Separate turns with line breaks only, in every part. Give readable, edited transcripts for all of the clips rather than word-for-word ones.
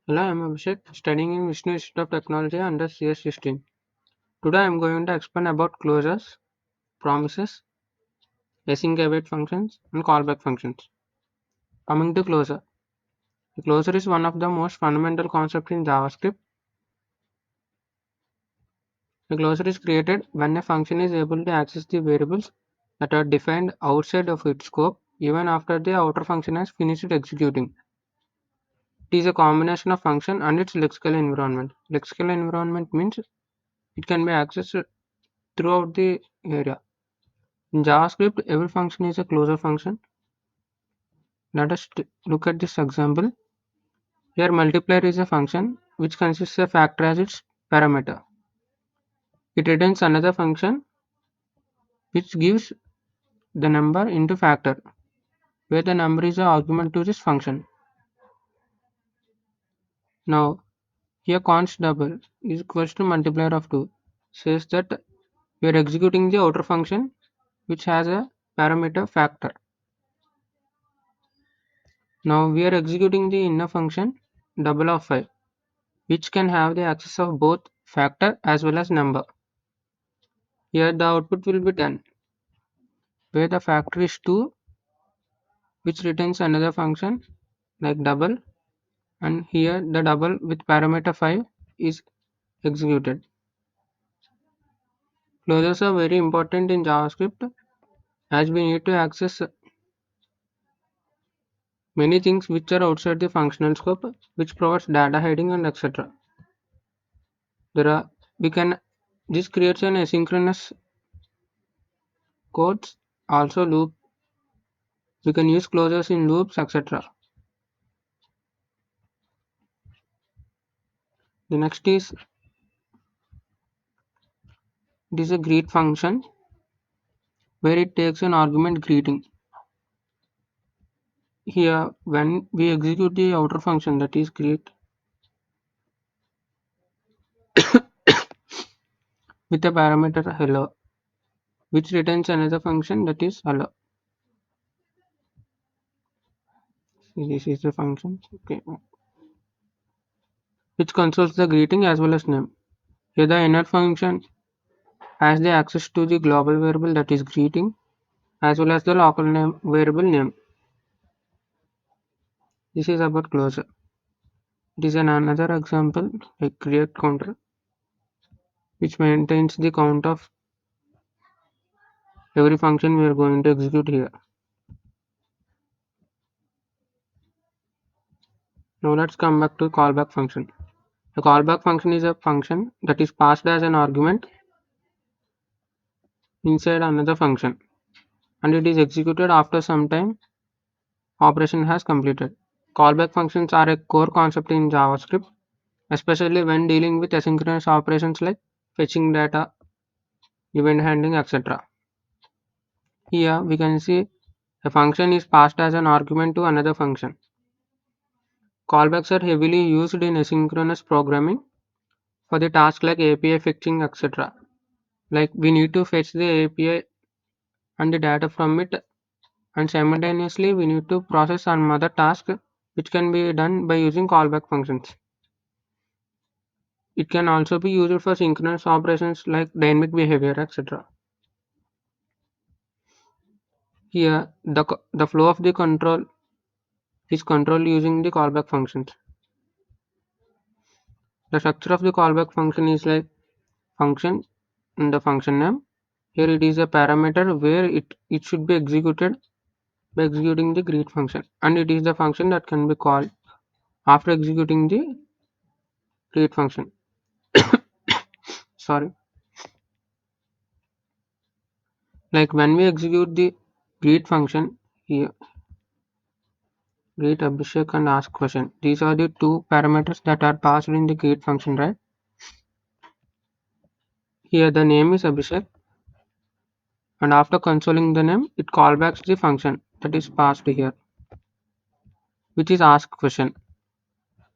Hello, I'm Abhishek, studying in Vishnu Institute of Technology under CS16. Today I'm going to explain about closures, promises, async await functions, and callback functions. Coming to closure. The closure is one of the most fundamental concepts in JavaScript. A closure is created when a function is able to access the variables that are defined outside of its scope even after the outer function has finished executing. It is a combination of function and its lexical environment. Lexical environment means it can be accessed throughout the area. In JavaScript, every function is a closure function. Let us look at this example. Here, multiplier is a function which consists of factor as its parameter. It returns another function which gives the number into factor, where the number is the argument to this function. Now, here const double is equals to multiplier of 2 says that we are executing the outer function which has a parameter factor. Now we are executing the inner function double of 5, which can have the access of both factor as well as number. Here the output will be 10, where the factor is 2, which returns another function like double, and here the double with parameter 5 is executed. Closures are very important in JavaScript as we need to access many things which are outside the functional scope, which provides data hiding and etc. There are we can this creates an asynchronous codes, also loop. We can use closures in loops, etc. The next is it is a greet function where it takes an argument greeting. Here, when we execute the outer function that is greet with a parameter hello, which returns another function that is hello. This is the function, okay, which consoles the greeting as well as name. Here, the inner function has the access to the global variable that is greeting as well as the local name variable name. This is about closure. It is another example like create counter, which maintains the count of every function we are going to execute here. Now let's come back to callback function. A callback function is a function that is passed as an argument inside another function, and it is executed after some time operation has completed. Callback functions are a core concept in JavaScript, especially when dealing with asynchronous operations like fetching data, event handling, etc. Here we can see a function is passed as an argument to another function. Callbacks are heavily used in asynchronous programming for the tasks like API fetching, etc. Like we need to fetch the API and the data from it, and simultaneously we need to process some other task which can be done by using callback functions. It can also be used for synchronous operations like dynamic behavior, etc. Here the flow of the control is controlled using the callback functions. The structure of the callback function is like function and the function name. Here it is a parameter where it should be executed by executing the greet function, and it is the function that can be called after executing the greet function. Sorry, like when we execute the greet function here, greet Abhishek and ask question. These are the two parameters that are passed in the greet function, right? Here the name is Abhishek, and after consoling the name, it callbacks the function that is passed here, which is ask question.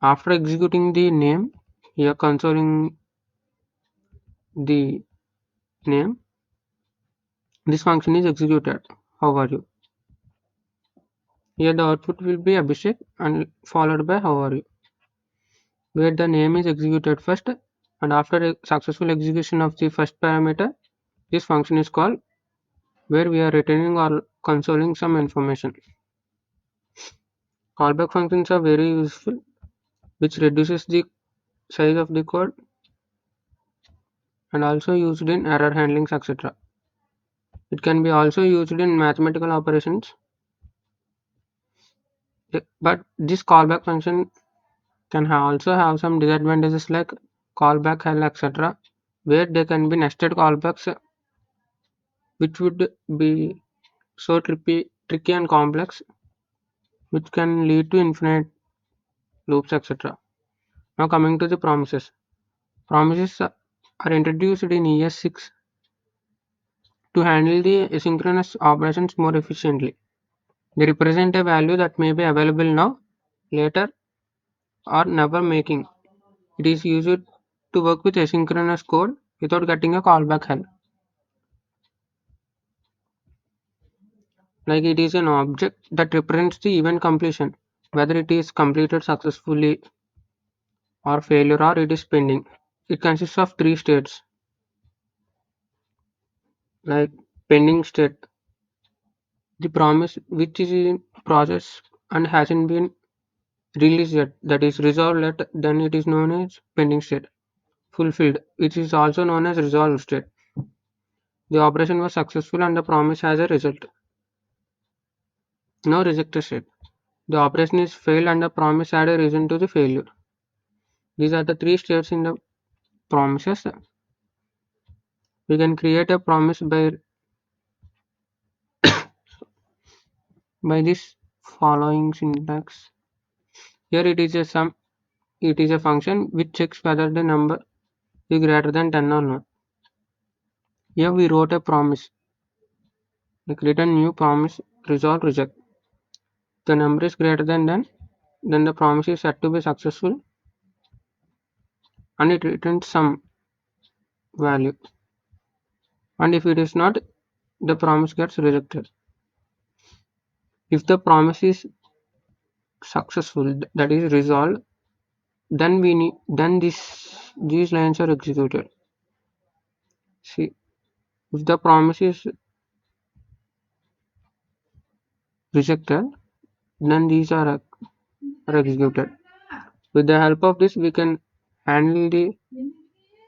After executing the name, here consoling the name, this function is executed. How are you? Here the output will be Abhishek and followed by how are you. where the name is executed first, and after a successful execution of the first parameter, this function is called, where we are returning or consoling some information. Callback functions are very useful, which reduces the size of the code and also used in error handlings, etc. It can be also used in mathematical operations, but this callback function can also have some disadvantages like callback hell, etc., where there can be nested callbacks, which would be so tricky and complex, which can lead to infinite loops, etc. Now coming to the promises. Promises are introduced in ES6 to handle the asynchronous operations more efficiently. They represent a value that may be available now, later, or never making. It is used to work with asynchronous code without getting a callback hell. Like it is an object that represents the event completion, whether it is completed successfully or failure or it is pending. It consists of three states, like pending state, the promise which is in process and hasn't been released yet, that is resolved yet, then it is known as pending state. Fulfilled, which is also known as resolved state. The operation was successful and the promise has a result. No rejected state. The operation is failed and the promise had a reason to the failure. These are the three states in the promises. We can create a promise by this following syntax. Here it is a function which checks whether the number is greater than 10 or not. Here we wrote a promise, like return new promise, resolve reject. The number is greater than 10, then the promise is said to be successful and it returns some value. And if it is not, the promise gets rejected. If the promise is successful, that is resolved, then these lines are executed. See, if the promise is rejected, then these are executed. With the help of this, we can handle the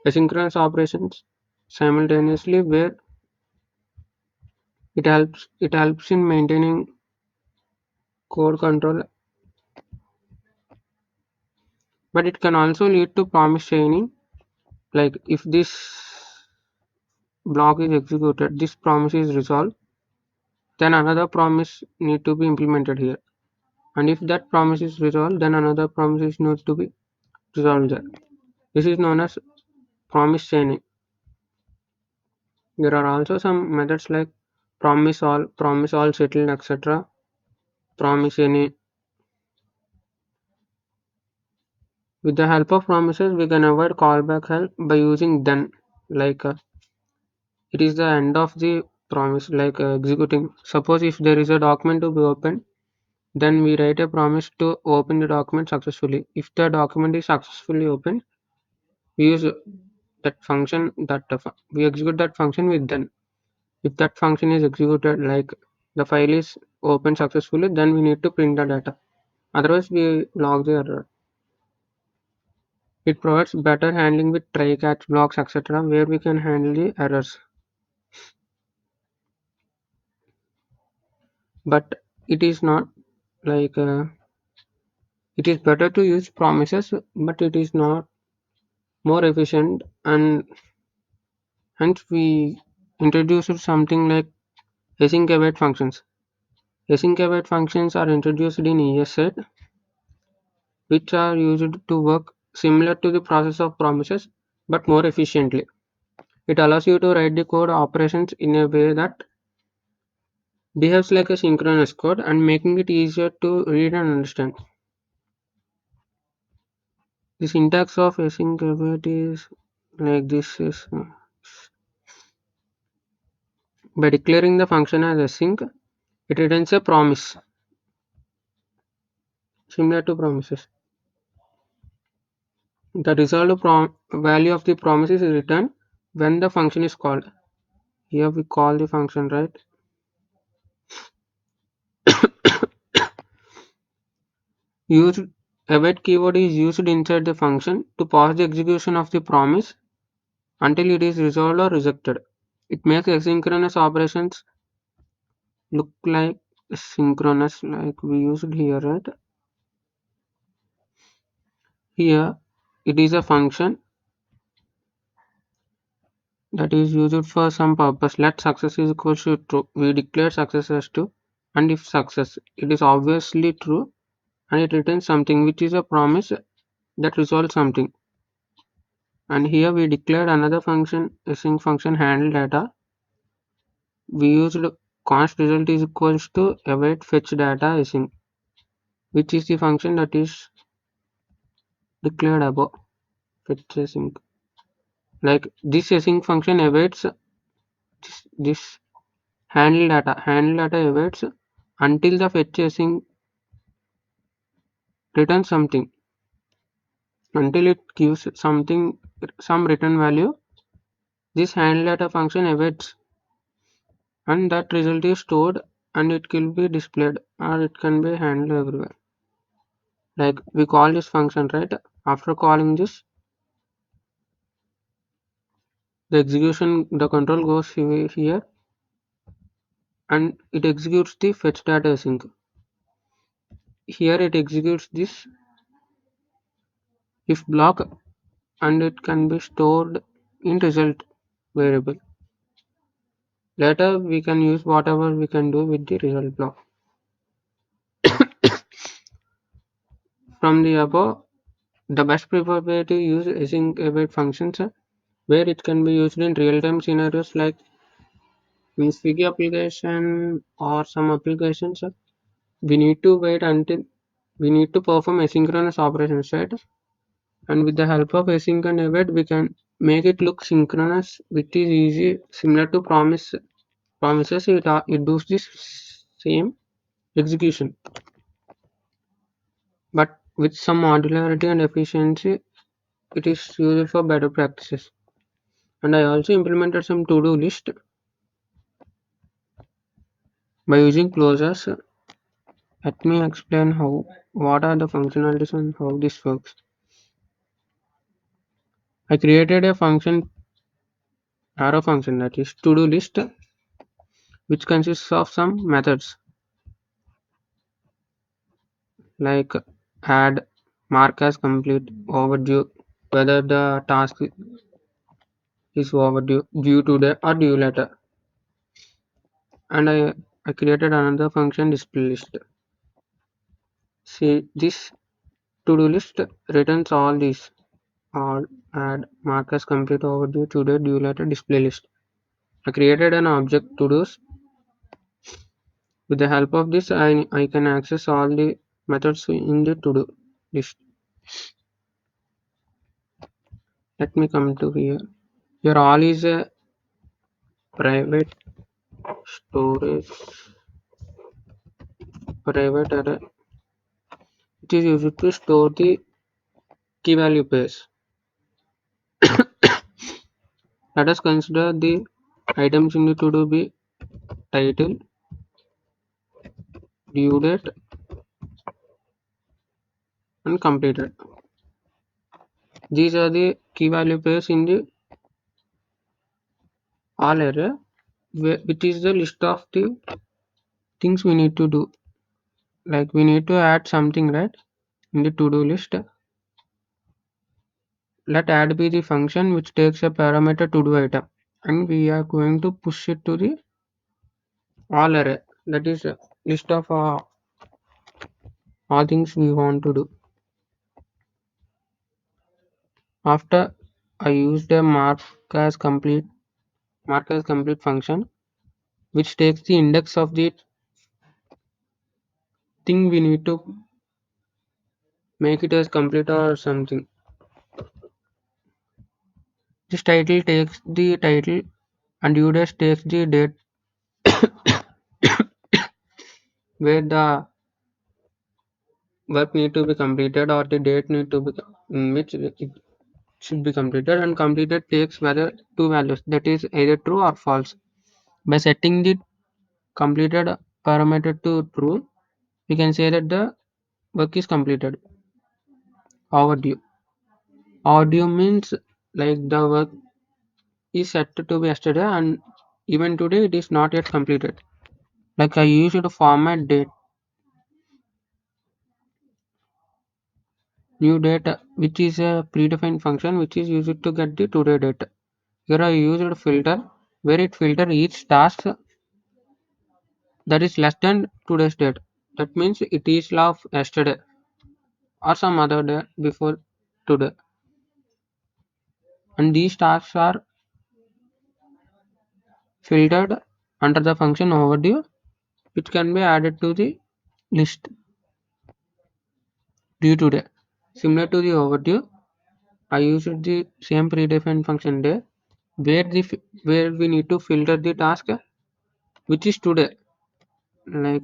asynchronous operations simultaneously, where it helps in maintaining code control, but it can also lead to promise chaining. Like if this block is executed, this promise is resolved, then another promise need to be implemented here. And if that promise is resolved, then another promise is needs to be resolved there. This is known as promise chaining. There are also some methods like promise all settled, etc. Promise any. With the help of promises, we can avoid callback help by using then. Like it is the end of the promise, like executing. Suppose if there is a document to be opened, then we write a promise to open the document successfully. If the document is successfully opened, we use that function we execute that function with then. If that function is executed, like the file is opened successfully, then we need to print the data. Otherwise, we log the error. It provides better handling with try catch blocks, etc., where we can handle the errors. But it is not like it is better to use promises, but it is not more efficient, and hence we introduced something like async await functions. Async await functions are introduced in ES8, which are used to work similar to the process of promises but more efficiently. It allows you to write the code operations in a way that behaves like a synchronous code and making it easier to read and understand. The syntax of async await is like this is by declaring the function as async, it returns a promise similar to promises. The resolved value of the promise is returned when the function is called. Here we call the function, right? Used await keyword is used inside the function to pause the execution of the promise until it is resolved or rejected. It makes asynchronous operations look like synchronous, like we used here, right? Here it is a function that is used for some purpose. Let success is equal to true. We declare success as true, and if success, it is obviously true, and it returns something which is a promise that resolves something. And here we declared another function, async function handle data. We used const result is equals to await fetch data async, which is the function that is declared above. Fetch async. Like this async function awaits this handle data. Handle data awaits until the fetch async returns something. Until it gives something, some return value, this handle data function awaits, and that result is stored and it will be displayed or it can be handled everywhere. Like we call this function, right? After calling this, the execution, the control goes here and it executes the fetch data async. Here it executes this if block and it can be stored in result variable. Later we can use whatever we can do with the result block. From the above, the best preferred way to use async await functions where it can be used in real-time scenarios like in Swiggy application or some applications. We need to wait until we need to perform asynchronous operations, right? And with the help of async and await, we can make it look synchronous, which is easy, similar to promises. It does this same execution, but with some modularity and efficiency, it is used for better practices. And I also implemented some to-do list by using closures. Let me explain what are the functionalities and how this works. I created a function, arrow function, that is to-do list, which consists of some methods like add, mark as complete, overdue, whether the task is overdue, due today or due later. And I created another function, display list. See, this to-do list returns all these, all add, mark as complete, overdue, today, due later, display list. I created an object to do's. With the help of this, I can access all the methods in the to do list. Let me come to here. Here all is a private storage, private array. It is used to store the key value pairs. Let us consider the items in the to do be title, due date, and completed. These are the key value pairs in the all array, which is the list of the things we need to do. Like we need to add something, right, in the to do list. Let add be the function which takes a parameter to do item, and we are going to push it to the all array, that is a list of all things we want to do. After I used a mark as complete function which takes the index of the thing we need to make it as complete or something. This title takes the title and due date takes the date where the work need to be completed or the date need to be in which should be completed, and completed takes whether two values, that is either true or false. By setting the completed parameter to true, we can say that the work is completed. Overdue. Overdue means like the work is set to be yesterday and even today it is not yet completed. Like I used to format date, new date, which is a predefined function which is used to get the today date. Here I used a filter where it filter each task that is less than today's date. That means it is of yesterday or some other day before today. And these tasks are filtered under the function overdue, which can be added to the list due today. Similar to the overdue, I used the same predefined function day where we need to filter the task which is today. Like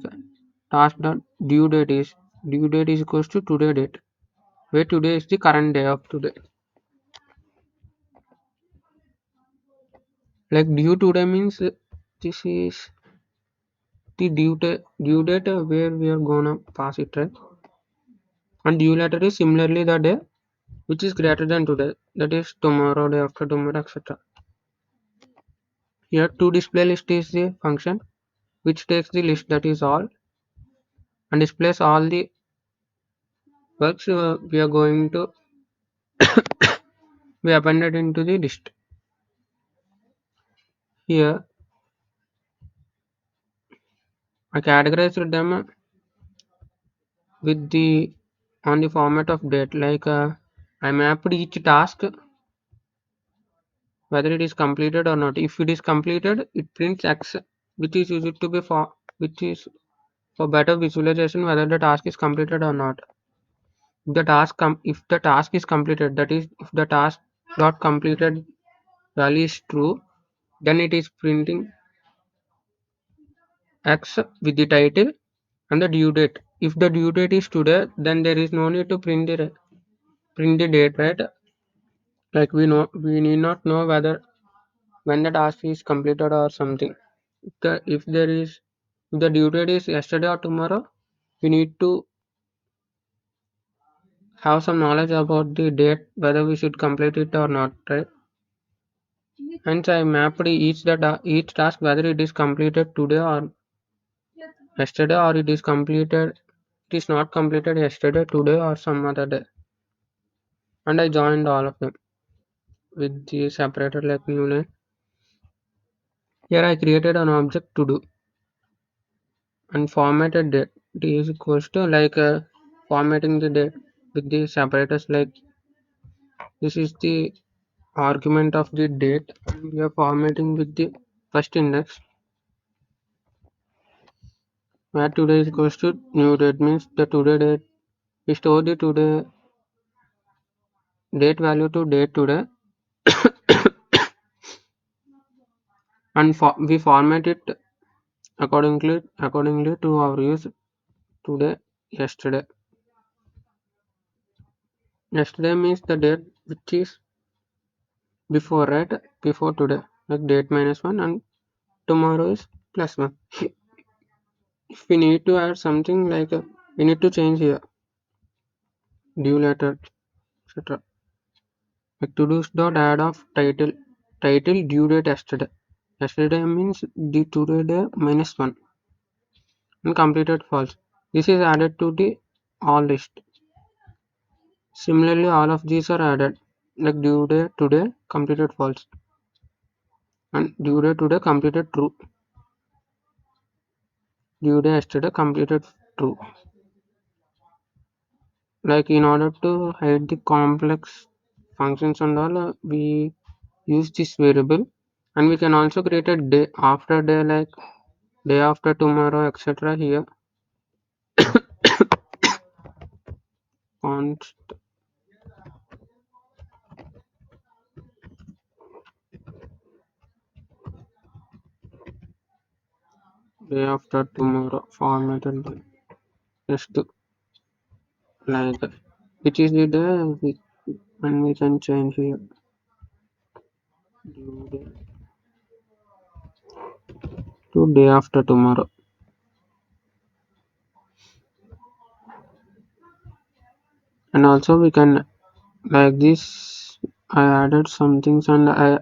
task dot due date is equals to today date, where today is the current day of today. Like due today means this is the due date where we are gonna pass it, right? And due later is similarly the day which is greater than today, that is tomorrow, day after tomorrow, etc. Here to display list is the function which takes the list, that is all, and displays all the works we are going to be appended into the list. Here I categorized them with the on the format of date. Like I mapped each task whether it is completed or not. If it is completed, it prints X, which is used to be for which is for better visualization whether the task is completed or not. If the task is completed, that is if the task dot completed value is true, then it is printing X with the title and the due date. If the due date is today, then there is no need to print the date, right? Like we need not know whether when the task is completed or something. If there is if the due date is yesterday or tomorrow, we need to have some knowledge about the date whether we should complete it or not, right? Hence I mapped each task whether it is completed today or yesterday, or it is not completed yesterday, today, or some other day. And I joined all of them with the separator like new line. Here I created an object to do and formatted date. D is equals to like formatting the date with the separators, like this is the argument of the date and we are formatting with the first index where today is equals to new date, means the today date. We store the today date value to date today and we format it accordingly to our use today. Yesterday means the date which is before, right? Before today, like date minus 1, and tomorrow is plus 1. If we need to add something like we need to change here due later, etc. Like to do dot add of title due date yesterday. Yesterday means the today day minus 1 and completed false. This is added to the all list. Similarly, all of these are added like due day today completed false and due day today completed true. Due day yesterday completed true. Like in order to hide the complex functions and all, we use this variable, and we can also create a day after day, like day after tomorrow, etc. Here const day after tomorrow formatted by just like which is the day and we can change here due date to day after tomorrow. And also we can like this. I added some things and I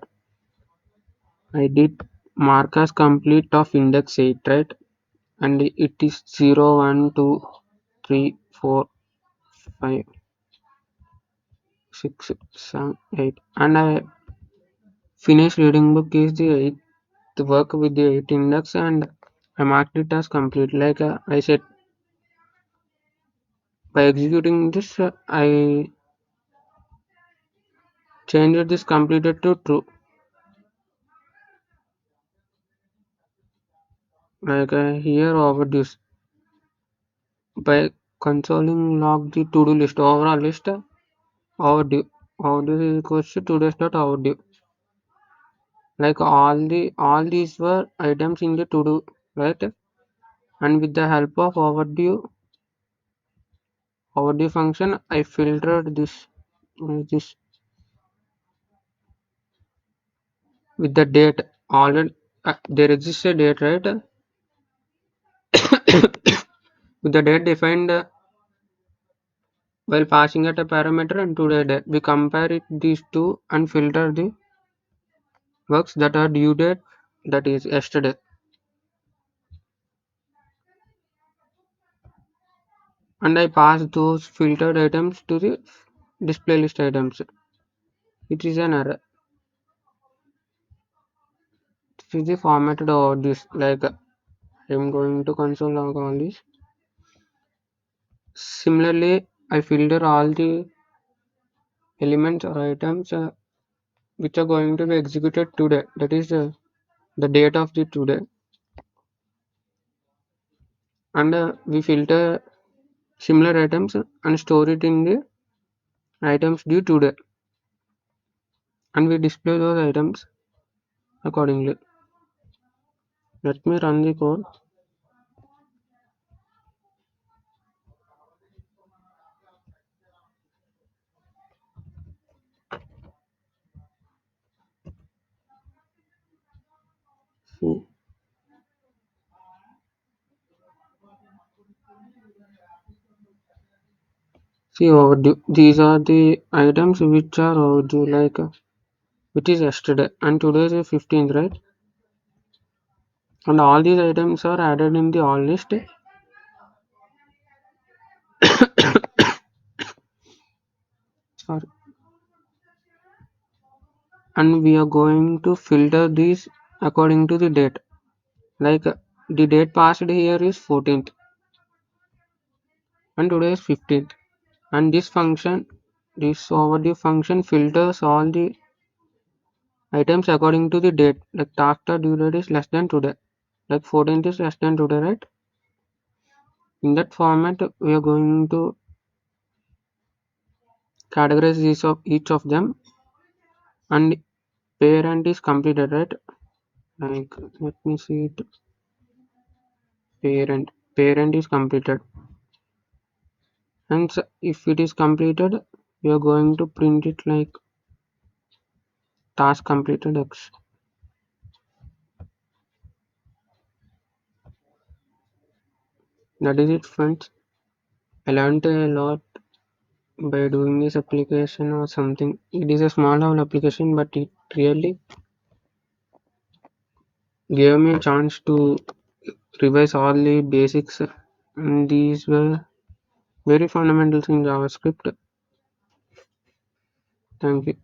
did mark as complete of index 8, right? And it is 0, 1, 2, 3, 4, 5, 6, 7, 8. And I finished reading book is the 8th work with the 8 index and I marked it as complete. Like I said, by executing this, I changed this completed to true. Like here overdues by consoling log the to-do list overall list overdue. Overdue is equals to today's dot overdue. Like all these were items in the to-do, right? And with the help of overdue function, I filtered this with the date. Already there exists a date, right? With the date defined while passing at a parameter and today date. We compare these two and filter the works that are due date, that is yesterday. And I pass those filtered items to the display list items. It is an error. This is the formatted over this. Like I'm going to console log all this. Similarly, I filter all the elements or items which are going to be executed today. That is the date of the today. And we filter similar items and store it in the items due today. And we display those items accordingly. Let me run the code. See, see overdue. These are the items which are overdue, like which is yesterday, and today is the 15th, right? And all these items are added in the all list. Sorry. And we are going to filter these according to the date. Like the date passed here is 14th, and today is 15th. And this overdue function filters all the items according to the date. Like task due date is less than today. Like 14th is less than today, right? In that format, we are going to categorize each of them, and parent is completed, right? Like let me see it. Parent is completed, and if it is completed, we are going to print it like task completed X. That is it, friends. I learned a lot by doing this application or something. It is a small level application, but it really gave me a chance to revise all the basics. And these were very fundamentals in JavaScript. Thank you.